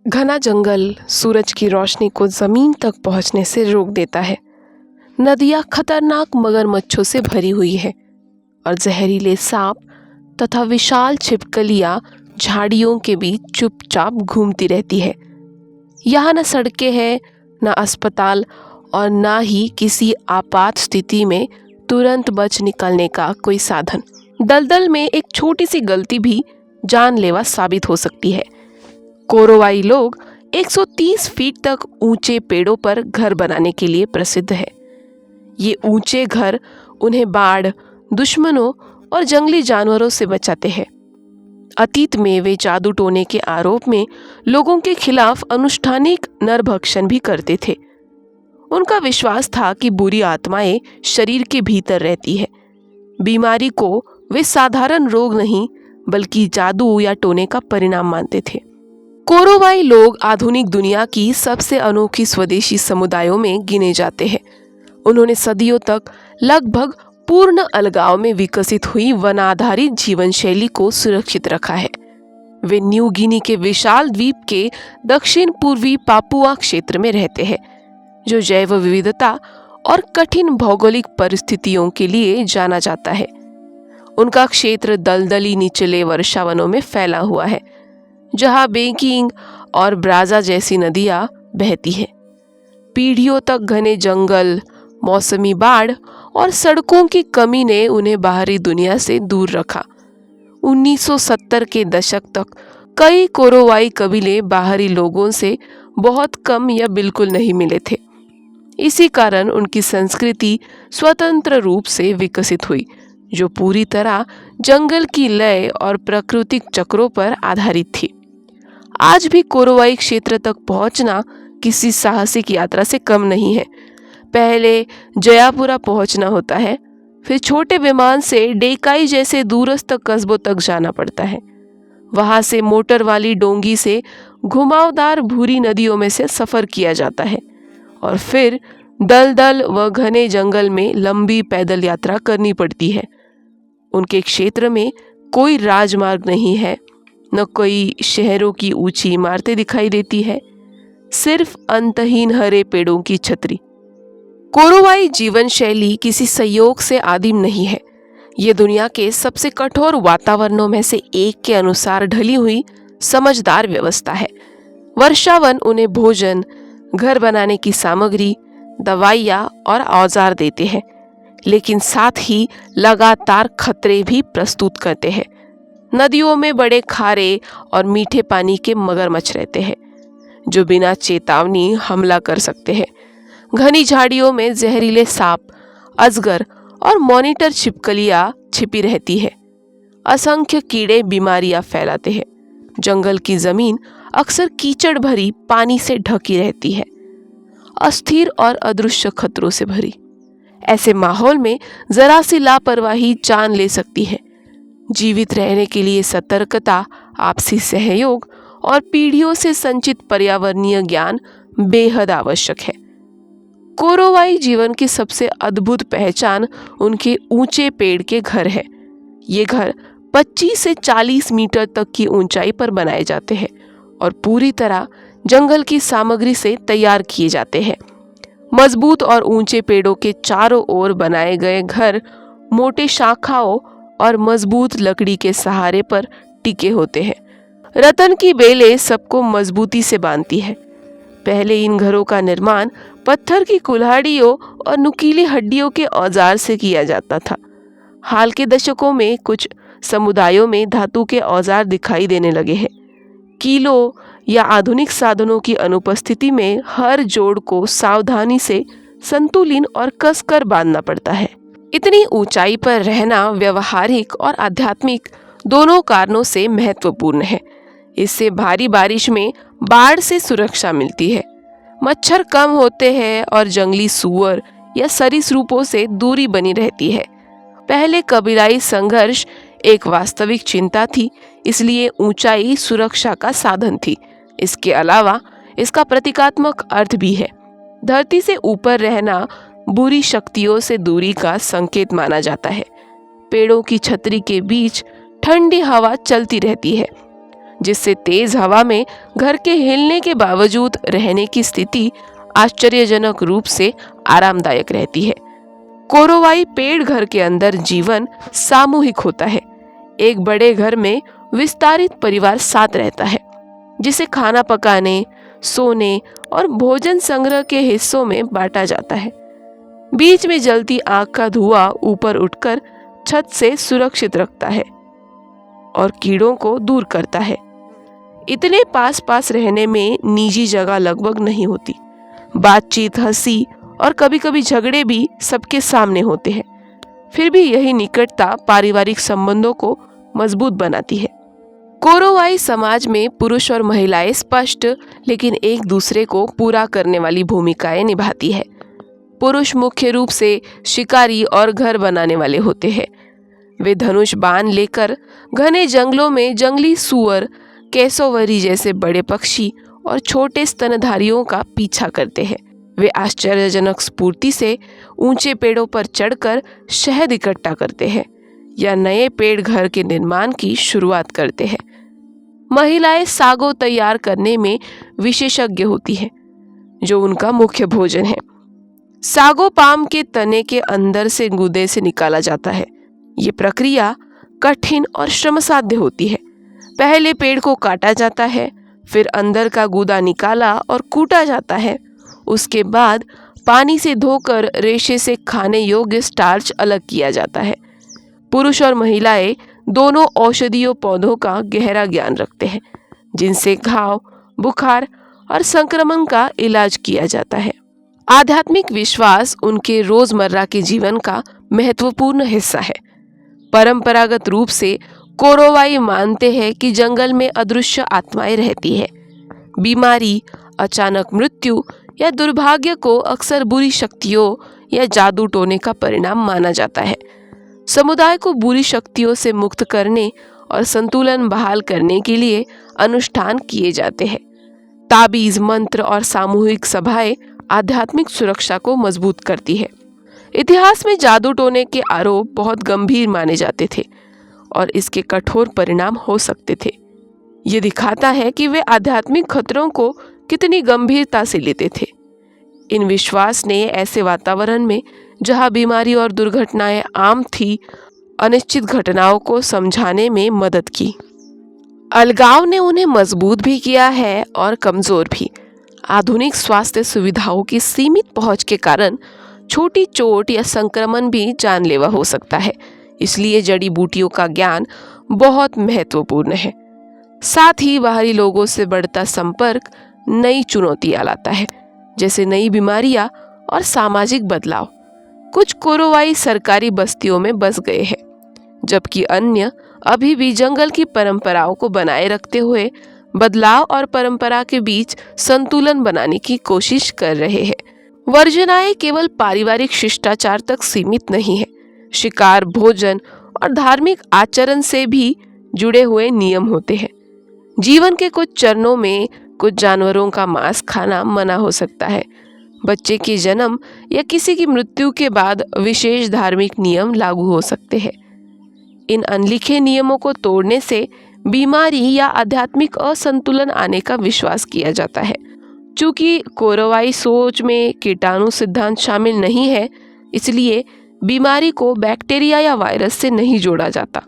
घना जंगल सूरज की रोशनी को जमीन तक पहुंचने से रोक देता है। नदियां खतरनाक मगरमच्छों से भरी हुई है और जहरीले सांप तथा विशाल छिपकलियां झाड़ियों के बीच चुपचाप घूमती रहती है। यहाँ न सड़कें हैं, न अस्पताल और न ही किसी आपात स्थिति में तुरंत बच निकलने का कोई साधन। दलदल में एक छोटी सी गलती भी जानलेवा साबित हो सकती है। कोरोवाई लोग 130 फीट तक ऊंचे पेड़ों पर घर बनाने के लिए प्रसिद्ध है। ये ऊंचे घर उन्हें बाढ़, दुश्मनों और जंगली जानवरों से बचाते हैं। अतीत में वे जादू टोने के आरोप में लोगों के खिलाफ अनुष्ठानिक नरभक्षण भी करते थे। उनका विश्वास था कि बुरी आत्माएं शरीर के भीतर रहती है। बीमारी को वे साधारण रोग नहीं बल्कि जादू या टोने का परिणाम मानते थे। कोरोवाई लोग आधुनिक दुनिया की सबसे अनोखी स्वदेशी समुदायों में गिने जाते हैं। उन्होंने सदियों तक लगभग पूर्ण अलगाव में विकसित हुई वन आधारित जीवन शैली को सुरक्षित रखा है। वे न्यू गिनी के विशाल द्वीप के दक्षिण पूर्वी पापुआ क्षेत्र में रहते हैं, जो जैव विविधता और कठिन भौगोलिक परिस्थितियों के लिए जाना जाता है। उनका क्षेत्र दलदली निचले वर्षावनों में फैला हुआ है, जहां बेकिंग और ब्राजा जैसी नदियां बहती हैं। पीढ़ियों तक घने जंगल, मौसमी बाढ़ और सड़कों की कमी ने उन्हें बाहरी दुनिया से दूर रखा। 1970 के दशक तक कई कोरोवाई कबीले बाहरी लोगों से बहुत कम या बिल्कुल नहीं मिले थे। इसी कारण उनकी संस्कृति स्वतंत्र रूप से विकसित हुई, जो पूरी तरह जंगल की लय और प्राकृतिक चक्रों पर आधारित थी। आज भी कोरोवाई क्षेत्र तक पहुंचना किसी साहसिक यात्रा से कम नहीं है। पहले जयापुरा पहुंचना होता है, फिर छोटे विमान से डेकाई जैसे दूरस्थ कस्बों तक जाना पड़ता है। वहां से मोटर वाली डोंगी से घुमावदार भूरी नदियों में से सफर किया जाता है और फिर दलदल व घने जंगल में लंबी पैदल यात्रा करनी पड़ती है। उनके क्षेत्र में कोई राजमार्ग नहीं है, न कोई शहरों की ऊंची इमारतें दिखाई देती है, सिर्फ अंतहीन हरे पेड़ों की छतरी। कोरोवाई जीवन शैली किसी संयोग से आदिम नहीं है। ये दुनिया के सबसे कठोर वातावरणों में से एक के अनुसार ढली हुई समझदार व्यवस्था है। वर्षावन उन्हें भोजन, घर बनाने की सामग्री, दवाइयाँ और औजार देते हैं, लेकिन साथ ही लगातार खतरे भी प्रस्तुत करते हैं। नदियों में बड़े खारे और मीठे पानी के मगरमच्छ रहते हैं, जो बिना चेतावनी हमला कर सकते हैं। घनी झाड़ियों में जहरीले सांप, अजगर और मॉनिटर छिपकलियां छिपी रहती है। असंख्य कीड़े बीमारियां फैलाते हैं। जंगल की जमीन अक्सर कीचड़ भरी पानी से ढकी रहती है, अस्थिर और अदृश्य खतरों से भरी। ऐसे माहौल में जरा सी लापरवाही जान ले सकती है। जीवित रहने के लिए सतर्कता, आपसी सहयोग और पीढ़ियों से संचित पर्यावरणीय ज्ञान बेहद आवश्यक है। कोरोवाई जीवन की सबसे अद्भुत पहचान उनके ऊंचे पेड़ के घर है। ये घर 25 से 40 मीटर तक की ऊंचाई पर बनाए जाते हैं और पूरी तरह जंगल की सामग्री से तैयार किए जाते हैं। मजबूत और ऊंचे पेड़ों के चारों ओर बनाए गए घर मोटे शाखाओं और मजबूत लकड़ी के सहारे पर टिके होते हैं। रतन की बेलें सबको मजबूती से बांधती है। पहले इन घरों का निर्माण पत्थर की कुल्हाड़ियों और नुकीली हड्डियों के औजार से किया जाता था। हाल के दशकों में कुछ समुदायों में धातु के औजार दिखाई देने लगे हैं। कीलों या आधुनिक साधनों की अनुपस्थिति में हर जोड़ को सावधानी से संतुलित और कसकर बांधना पड़ता है। इतनी ऊंचाई पर रहना व्यवहारिक और आध्यात्मिक दोनों कारणों से महत्वपूर्ण है। इससे भारी बारिश में बाढ़ से सुरक्षा मिलती है, मच्छर कम होते हैं और जंगली सूअर या सरीसृपों से दूरी बनी रहती है। पहले कबीलाई संघर्ष एक वास्तविक चिंता थी, इसलिए ऊंचाई सुरक्षा का साधन थी। इसके अलावा इसका प्रतीकात्मक अर्थ भी है। धरती से ऊपर रहना बुरी शक्तियों से दूरी का संकेत माना जाता है। पेड़ों की छतरी के बीच ठंडी हवा चलती रहती है, जिससे तेज हवा में घर के हिलने के बावजूद रहने की स्थिति आश्चर्यजनक रूप से आरामदायक रहती है। कोरोवाई पेड़ घर के अंदर जीवन सामूहिक होता है। एक बड़े घर में विस्तारित परिवार साथ रहता है, जिसे खाना पकाने, सोने और भोजन संग्रह के हिस्सों में बांटा जाता है। बीच में जलती आग का धुआं ऊपर उठकर छत से सुरक्षित रखता है और कीड़ों को दूर करता है। इतने पास पास रहने में निजी जगह लगभग नहीं होती। बातचीत, हंसी और कभी कभी झगड़े भी सबके सामने होते हैं। फिर भी यही निकटता पारिवारिक संबंधों को मजबूत बनाती है। कोरोवाई समाज में पुरुष और महिलाएं स्पष्ट लेकिन एक दूसरे को पूरा करने वाली भूमिकाएं निभाती है। पुरुष मुख्य रूप से शिकारी और घर बनाने वाले होते हैं। वे धनुष बाण लेकर घने जंगलों में जंगली सूअर, कैसोवरी जैसे बड़े पक्षी और छोटे स्तनधारियों का पीछा करते हैं। वे आश्चर्यजनक स्फूर्ति से ऊंचे पेड़ों पर चढ़कर शहद इकट्ठा करते हैं या नए पेड़ घर के निर्माण की शुरुआत करते हैं। महिलाएं सागो तैयार करने में विशेषज्ञ होती हैं, जो उनका मुख्य भोजन है। सागो पाम के तने के अंदर से गूदे से निकाला जाता है। ये प्रक्रिया कठिन और श्रमसाध्य होती है। पहले पेड़ को काटा जाता है, फिर अंदर का गूदा निकाला और कूटा जाता है। उसके बाद पानी से धोकर रेशे से खाने योग्य स्टार्च अलग किया जाता है। पुरुष और महिलाएं दोनों औषधीय पौधों का गहरा ज्ञान रखते हैं, जिनसे घाव, बुखार और संक्रमण का इलाज किया जाता है। आध्यात्मिक विश्वास उनके रोजमर्रा के जीवन का महत्वपूर्ण हिस्सा है। परंपरागत रूप से कोरोवाई मानते हैं कि जंगल में अदृश्य आत्माएं रहती है। बीमारी, अचानक मृत्यु या दुर्भाग्य को अक्सर बुरी शक्तियों या जादू टोने का परिणाम माना जाता है। समुदाय को बुरी शक्तियों से मुक्त करने और संतुलन बहाल करने के लिए अनुष्ठान किए जाते हैं। ताबीज, मंत्र और सामूहिक सभाएं आध्यात्मिक सुरक्षा को मजबूत करती है। इतिहास में जादू टोने के आरोप बहुत गंभीर माने जाते थे और इसके कठोर परिणाम हो सकते थे। ये दिखाता है कि वे आध्यात्मिक खतरों को कितनी गंभीरता से लेते थे। इन विश्वास ने ऐसे वातावरण में जहां बीमारी और दुर्घटनाएं आम थी, अनिश्चित घटनाओं को समझाने में मदद की। अलगाव ने उन्हें मजबूत भी किया है और कमजोर भी। आधुनिक स्वास्थ्य सुविधाओं की सीमित पहुंच के कारण छोटी चोट या संक्रमण भी जानलेवा हो सकता है। इसलिए जड़ी बूटियों का ज्ञान बहुत महत्वपूर्ण है। साथ ही बाहरी लोगों से बढ़ता संपर्क नई चुनौतियां लाता है, जैसे नई बीमारियां और सामाजिक बदलाव। कुछ कोरोवाई सरकारी बस्तियों में बस गए हैं, जबकि अन्य अभी भी जंगल की परंपराओं को बनाए रखते हुए बदलाव और परंपरा के बीच संतुलन बनाने की कोशिश कर रहे हैं। वर्जनाएं केवल पारिवारिक शिष्टाचार तक सीमित नहीं है। शिकार, भोजन और धार्मिक आचरण से भी जुड़े हुए नियम होते हैं। जीवन के कुछ चरणों में कुछ जानवरों का मांस खाना मना हो सकता है। बच्चे के जन्म या किसी की मृत्यु के बाद विशेष धार्मिक नियम लागू हो सकते हैं। इन अनलिखे नियमों को तोड़ने से बीमारी या आध्यात्मिक असंतुलन आने का विश्वास किया जाता है। चूंकि कोरोवाई सोच में कीटाणु सिद्धांत शामिल नहीं है, इसलिए बीमारी को बैक्टीरिया या वायरस से नहीं जोड़ा जाता।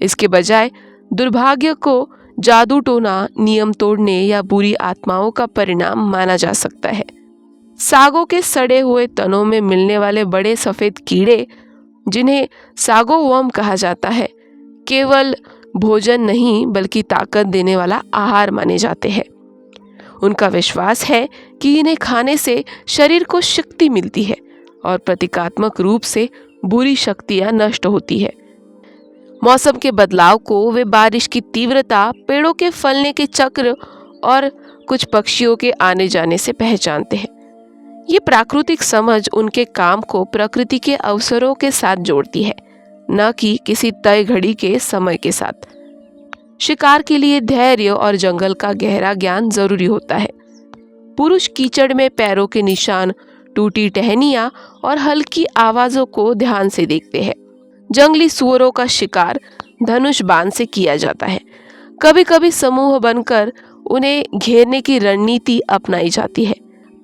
इसके बजाय दुर्भाग्य को जादू टोना, नियम तोड़ने या बुरी आत्माओं का परिणाम माना जा सकता है। सागो के सड़े हुए तनों में मिलने वाले बड़े सफेद कीड़े, जिन्हें सागोवर्म कहा जाता है, केवल भोजन नहीं बल्कि ताकत देने वाला आहार माने जाते हैं। उनका विश्वास है कि इन्हें खाने से शरीर को शक्ति मिलती है और प्रतीकात्मक रूप से बुरी शक्तियां नष्ट होती है। मौसम के बदलाव को वे बारिश की तीव्रता, पेड़ों के फलने के चक्र और कुछ पक्षियों के आने जाने से पहचानते हैं। ये प्राकृतिक समझ उनके काम को प्रकृति के अवसरों के साथ जोड़ती है, न कि किसी तय घड़ी के समय के साथ। शिकार के लिए धैर्य और जंगल का गहरा ज्ञान जरूरी होता है। पुरुष कीचड़ में पैरों के निशान, टूटी टहनियां और हल्की आवाजों को ध्यान से देखते हैं। जंगली सुअरों का शिकार धनुष बाण से किया जाता है। कभी कभी समूह बनकर उन्हें घेरने की रणनीति अपनाई जाती है।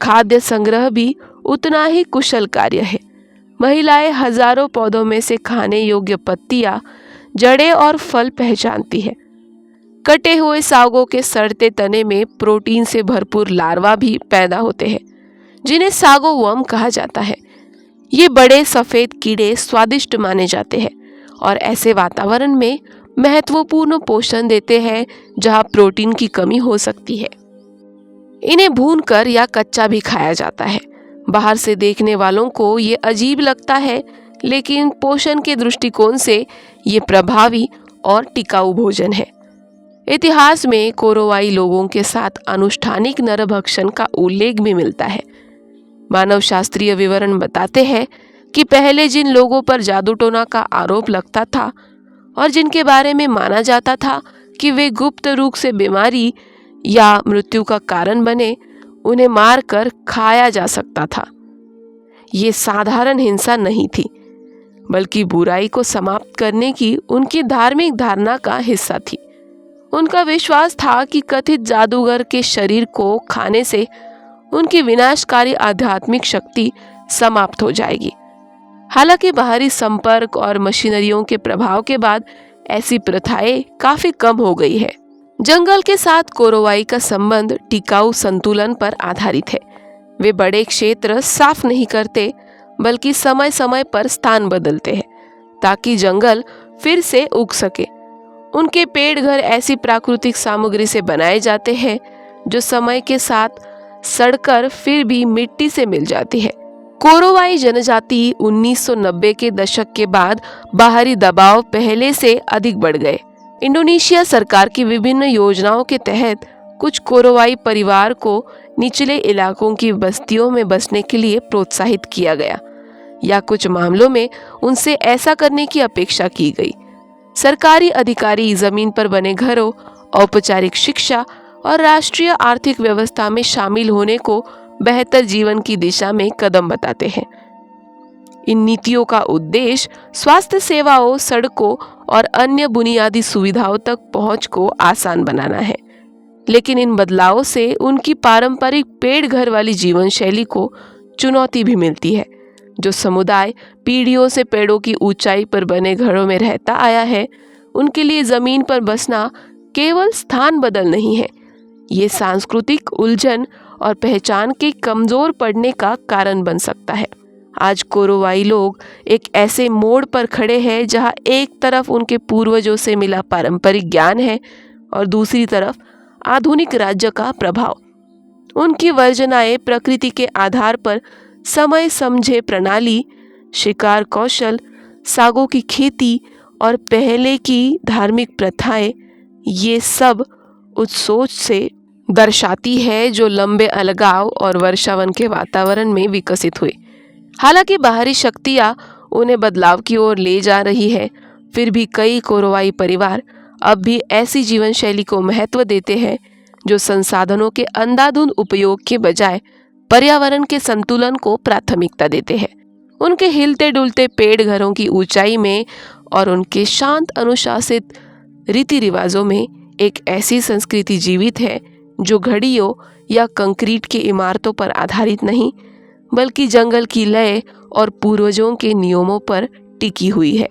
खाद्य संग्रह भी उतना ही कुशल कार्य है। महिलाएं हजारों पौधों में से खाने योग्य पत्तियां, जड़ें और फल पहचानती है। कटे हुए सागों के सड़ते तने में प्रोटीन से भरपूर लार्वा भी पैदा होते हैं, जिन्हें सागोवर्म कहा जाता है। ये बड़े सफेद कीड़े स्वादिष्ट माने जाते हैं और ऐसे वातावरण में महत्वपूर्ण पोषण देते हैं जहां प्रोटीन की कमी हो सकती है। इन्हें भूनकर या कच्चा भी खाया जाता है। बाहर से देखने वालों को ये अजीब लगता है, लेकिन पोषण के दृष्टिकोण से ये प्रभावी और टिकाऊ भोजन है। इतिहास में कोरोवाई लोगों के साथ अनुष्ठानिक नरभक्षण का उल्लेख भी मिलता है। मानव शास्त्रीय विवरण बताते हैं कि पहले जिन लोगों पर जादू टोना का आरोप लगता था और जिनके बारे में माना जाता था कि वे गुप्त रूप से बीमारी या मृत्यु का कारण बने, उन्हें मारकर खाया जा सकता था। ये साधारण हिंसा नहीं थी, बल्कि बुराई को समाप्त करने की उनकी धार्मिक धारणा का हिस्सा थी। उनका विश्वास था कि कथित जादूगर के शरीर को खाने से उनकी विनाशकारी आध्यात्मिक शक्ति समाप्त हो जाएगी। हालांकि बाहरी संपर्क और मशीनरियों के प्रभाव के बाद ऐसी प्रथाएं काफी कम हो गई है। जंगल के साथ कोरोवाई का संबंध टिकाऊ संतुलन पर आधारित है। वे बड़े क्षेत्र साफ नहीं करते, बल्कि समय समय पर स्थान बदलते हैं ताकि जंगल फिर से उग सके। उनके पेड़ घर ऐसी प्राकृतिक सामग्री से बनाए जाते हैं जो समय के साथ सड़कर फिर भी मिट्टी से मिल जाती है। कोरोवाई जनजाति 1990 के दशक के बाद बाहरी दबाव पहले से अधिक बढ़ गए। इंडोनेशिया सरकार की विभिन्न योजनाओं के तहत कुछ कोरोवाई परिवार को निचले इलाकों की बस्तियों में बसने के लिए प्रोत्साहित किया गया, या कुछ मामलों में उनसे ऐसा करने की अपेक्षा की गई। सरकारी अधिकारी जमीन पर बने घरों, औपचारिक शिक्षा और राष्ट्रीय आर्थिक व्यवस्था में शामिल होने को बेहतर जीवन की दिशा में कदम बताते हैं। इन नीतियों का उद्देश्य स्वास्थ्य सेवाओं, सड़कों और अन्य बुनियादी सुविधाओं तक पहुंच को आसान बनाना है। लेकिन इन बदलावों से उनकी पारंपरिक पेड़ घर वाली जीवन शैली को चुनौती भी मिलती है। जो समुदाय पीढ़ियों से पेड़ों की ऊंचाई पर बने घरों में रहता आया है, उनके लिए जमीन पर बसना केवल स्थान बदल नहीं है, ये सांस्कृतिक उलझन और पहचान के कमजोर पड़ने का कारण बन सकता है। आज कोरोवाई लोग एक ऐसे मोड़ पर खड़े हैं जहां एक तरफ उनके पूर्वजों से मिला पारंपरिक ज्ञान है और दूसरी तरफ आधुनिक राज्य का प्रभाव। उनकी वर्जनाएं प्रकृति के आधार पर समय समझे प्रणाली, शिकार कौशल, सागों की खेती और पहले की धार्मिक प्रथाएं, ये सब उस सोच से दर्शाती है जो लंबे अलगाव और वर्षावन के वातावरण में विकसित हुई। हालांकि बाहरी शक्तियां उन्हें बदलाव की ओर ले जा रही है, फिर भी कई कोरोवाई परिवार अब भी ऐसी जीवन शैली को महत्व देते हैं जो संसाधनों के अंधाधुंध उपयोग के बजाय पर्यावरण के संतुलन को प्राथमिकता देते हैं। उनके हिलते डुलते पेड़ घरों की ऊंचाई में और उनके शांत अनुशासित रीति रिवाजों में एक ऐसी संस्कृति जीवित है जो घड़ियों या कंक्रीट की इमारतों पर आधारित नहीं, बल्कि जंगल की लय और पूर्वजों के नियमों पर टिकी हुई है।